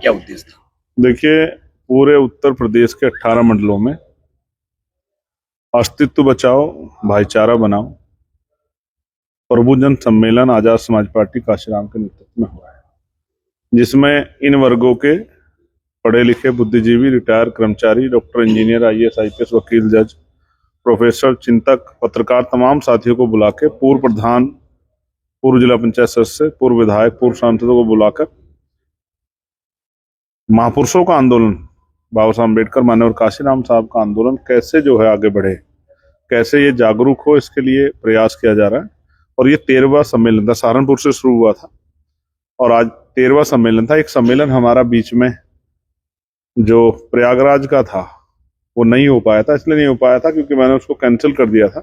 क्या उद्देश्य था? देखिए, पूरे उत्तर प्रदेश के 18 मंडलों में अस्तित्व बचाओ, भाईचारा बनाओ प्रबुद्धजन सम्मेलन आजाद समाज पार्टी काशीराम के नेतृत्व में हुआ है, जिसमें इन वर्गों के पढ़े लिखे बुद्धिजीवी, रिटायर कर्मचारी, डॉक्टर, इंजीनियर, IAS, IPS, वकील, जज, प्रोफेसर, चिंतक, पत्रकार, तमाम साथियों को बुला के पूर्व प्रधान, पूर्व जिला पंचायत सदस्य, पूर्व विधायक, पूर्व सांसदों को बुलाकर महापुरुषों का आंदोलन, बाबा साहब अम्बेडकर, माननीय काशीराम साहब का आंदोलन कैसे जो है आगे बढ़े, कैसे ये जागरूक हो, इसके लिए प्रयास किया जा रहा है। और ये 13वां सम्मेलन था, सहारनपुर से शुरू हुआ था और आज 13वां सम्मेलन था। एक सम्मेलन हमारा बीच में जो प्रयागराज का था वो नहीं हो पाया था, इसलिए नहीं हो पाया था क्योंकि मैंने उसको कैंसिल कर दिया था।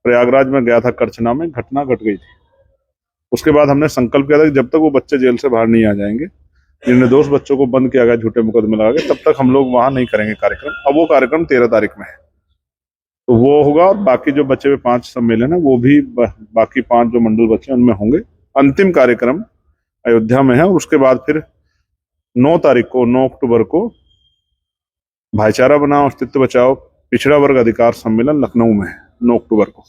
प्रयागराज में गया था, करछना में घटना घट गई थी। उसके बाद हमने संकल्प किया था कि जब तक वो बच्चे जेल से बाहर नहीं आ जाएंगे, जिन निर्दोष बच्चों को बंद किया गया झूठे मुकदमे लगा के, तब तक हम लोग वहां नहीं करेंगे कार्यक्रम। अब वो कार्यक्रम 13 तारीख में है, तो वो होगा। और बाकी जो बचे हुए 5 सम्मेलन है वो भी बाकी 5 जो मंडल बचे उनमें होंगे। अंतिम कार्यक्रम अयोध्या में है और उसके बाद फिर 9 तारीख को, 9 अक्टूबर को भाईचारा बनाओ, अस्तित्व बचाओ, पिछड़ा वर्ग अधिकार सम्मेलन लखनऊ में है 9 अक्टूबर को।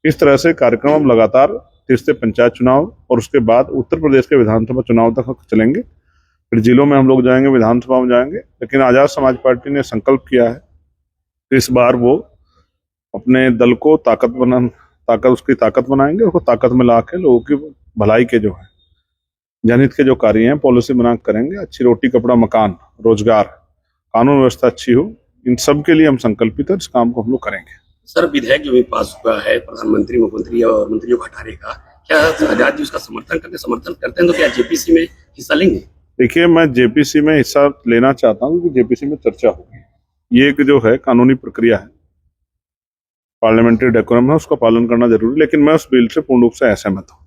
इस तरह से कार्यक्रम हम लगातार तीसरे पंचायत चुनाव और उसके बाद उत्तर प्रदेश के विधानसभा चुनाव तक चलेंगे। फिर जिलों में हम लोग जाएंगे, विधानसभा में जाएंगे। लेकिन आजाद समाज पार्टी ने संकल्प किया है कि इस बार वो अपने दल को उसकी ताकत बनाएंगे, उसको ताकत में ला के लोगों की भलाई के जो है, जनहित के जो कार्य हैं, पॉलिसी बना करेंगे। अच्छी रोटी, कपड़ा, मकान, रोजगार, कानून व्यवस्था अच्छी हो, इन सब के लिए हम संकल्पित है। इस काम को हम लोग करेंगे। सर, विधेयक जो भी पास हुआ है प्रधानमंत्री, मुख्यमंत्री और मंत्रियों को हटाने का, क्या आजाद जी उसका समर्थन करते हैं तो क्या JPC में हिस्सा लेंगे? देखिए, मैं JPC में हिस्सा लेना चाहता हूँ क्योंकि JPC में चर्चा होगी। ये एक जो है कानूनी प्रक्रिया है, पार्लियामेंट्री डेकोरम है, उसका पालन करना जरूरी। लेकिन मैं उस बिल से पूर्ण रूप से असहमत हूँ।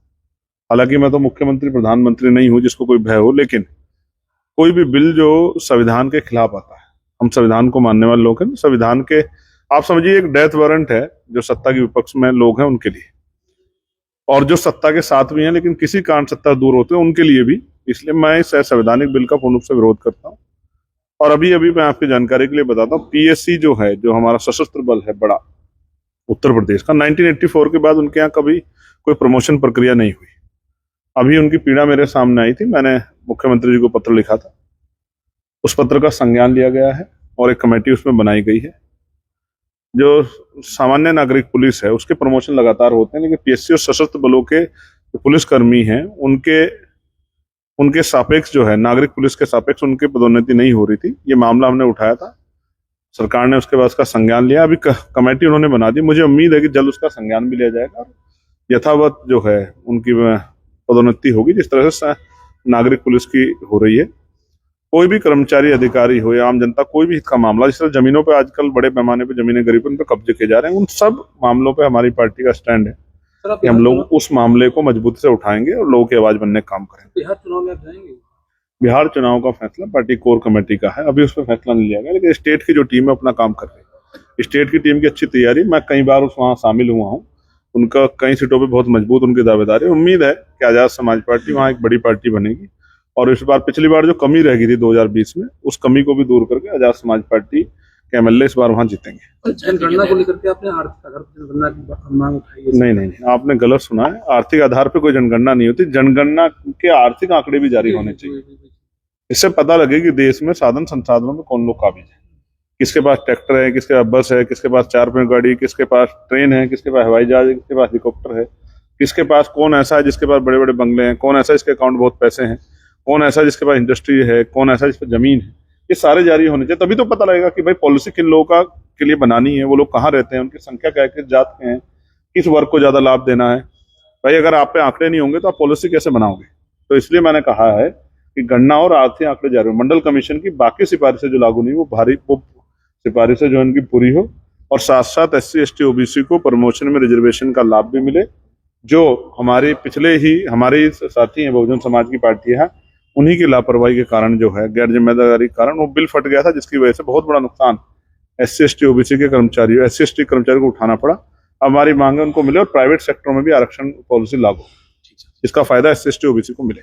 हालांकि मैं तो मुख्यमंत्री, प्रधानमंत्री नहीं हूँ जिसको कोई भय हो, लेकिन कोई भी बिल जो संविधान के खिलाफ आता है, हम संविधान को मानने वाले लोग हैं। संविधान के, आप समझिए, एक डेथ वारंट है जो सत्ता के विपक्ष में लोग हैं उनके लिए, और जो सत्ता के साथ भी हैं लेकिन किसी कारण सत्ता दूर होते हैं उनके लिए भी। इसलिए मैं इस संवैधानिक बिल का पूर्ण रूप से विरोध करता हूँ। और अभी मैं आपकी जानकारी के लिए बताता हूँ, PSC जो है, जो हमारा सशस्त्र बल है बड़ा उत्तर प्रदेश का, 1984 के बाद उनके यहाँ कभी कोई प्रमोशन प्रक्रिया नहीं हुई। अभी उनकी पीड़ा मेरे सामने आई थी, मैंने मुख्यमंत्री जी को पत्र लिखा था, उस पत्र का संज्ञान लिया गया है और एक कमेटी उसमें बनाई गई है। जो सामान्य नागरिक पुलिस है उसके प्रमोशन लगातार होते हैं, लेकिन PSC और सशस्त्र बलों के जो पुलिसकर्मी हैं उनके सापेक्ष जो है, नागरिक पुलिस के सापेक्ष उनकी पदोन्नति नहीं हो रही थी। ये मामला हमने उठाया था, सरकार ने उसके बाद उसका संज्ञान लिया। अभी कमेटी उन्होंने बना दी, मुझे उम्मीद है कि जल्द उसका संज्ञान भी लिया जाएगा, यथावत जो है उनकी पदोन्नति होगी जिस तरह से नागरिक पुलिस की हो रही है। कोई भी कर्मचारी, अधिकारी हो या आम जनता, कोई भी हित का मामला, जिस तरह जमीनों पे आजकल बड़े पैमाने पे जमीनें गरीबों उन पे कब्जे किए जा रहे हैं, उन सब मामलों पे हमारी पार्टी का स्टैंड है कि हम लोग उस मामले को मजबूती से उठाएंगे और लोगों की आवाज बनने का काम करेंगे। बिहार चुनाव में आप जाएंगे? बिहार चुनाव का फैसला पार्टी कोर कमेटी का है, अभी उस पर फैसला नहीं लिया गया, लेकिन स्टेट की जो टीम है अपना काम कर रही है। स्टेट की टीम की अच्छी तैयारी, मैं कई बार वहाँ शामिल हुआ हूँ, उनका कई सीटों पे बहुत मजबूत उनकी दावेदारी। उम्मीद है कि आजाद समाज पार्टी वहाँ एक बड़ी पार्टी बनेगी और इस बार, पिछली बार जो कमी रह गई थी 2020 में, उस कमी को भी दूर करके आजाद समाज पार्टी के MLA इस बार वहाँ जीतेंगे। जनगणना को लेकर के आपने आर्थिक आधार पर जनगणना की मांग उठाई है? नहीं, आपने गलत सुना है। आर्थिक आधार पर कोई जनगणना नहीं होती, जनगणना के आर्थिक आंकड़े भी जारी होने चाहिए। इससे पता लगे कि देश में साधन संसाधनों में कौन लोग काबिज है, किसके पास ट्रैक्टर है, किसके पास बस है, किसके पास 4 पहिया गाड़ी, किसके पास ट्रेन है, किसके पास हवाई जहाज है, किसके पास हेलीकॉप्टर है, किसके पास कौन ऐसा है जिसके पास बड़े बड़े बंगले हैं, कौन ऐसा जिसके अकाउंट बहुत पैसे हैं, कौन ऐसा जिसके पास इंडस्ट्री है, कौन ऐसा जिस पर जमीन है। ये सारे जारी होने चाहिए, तभी तो पता लगेगा कि भाई पॉलिसी किन लोगों के लिए बनानी है, वो लोग कहाँ रहते हैं, उनकी संख्या क्या है, किस जात के हैं, किस वर्ग को ज्यादा लाभ देना है। भाई अगर आप पे आंकड़े नहीं होंगे तो आप पॉलिसी कैसे बनाओगे? तो इसलिए मैंने कहा है कि गणना और आर्थिक आंकड़े जारी हो, मंडल कमीशन की बाकी सिफारिशें जो लागू नहीं, वो सिफारिशें जो इनकी पूरी हो, और साथ साथ SC ST OBC को प्रमोशन में रिजर्वेशन का लाभ भी मिले। जो हमारे हमारे साथी हैं बहुजन समाज की पार्टी है, उन्हीं की लापरवाही के कारण जो है, गैर जिम्मेदारी के कारण वो बिल फट गया था, जिसकी वजह से बहुत बड़ा नुकसान SC ST OBC के कर्मचारियों, SC ST कर्मचारियों को उठाना पड़ा। अब हमारी मांग है उनको मिले और प्राइवेट सेक्टर में भी आरक्षण पॉलिसी लागू, इसका फायदा SC ST OBC को मिले।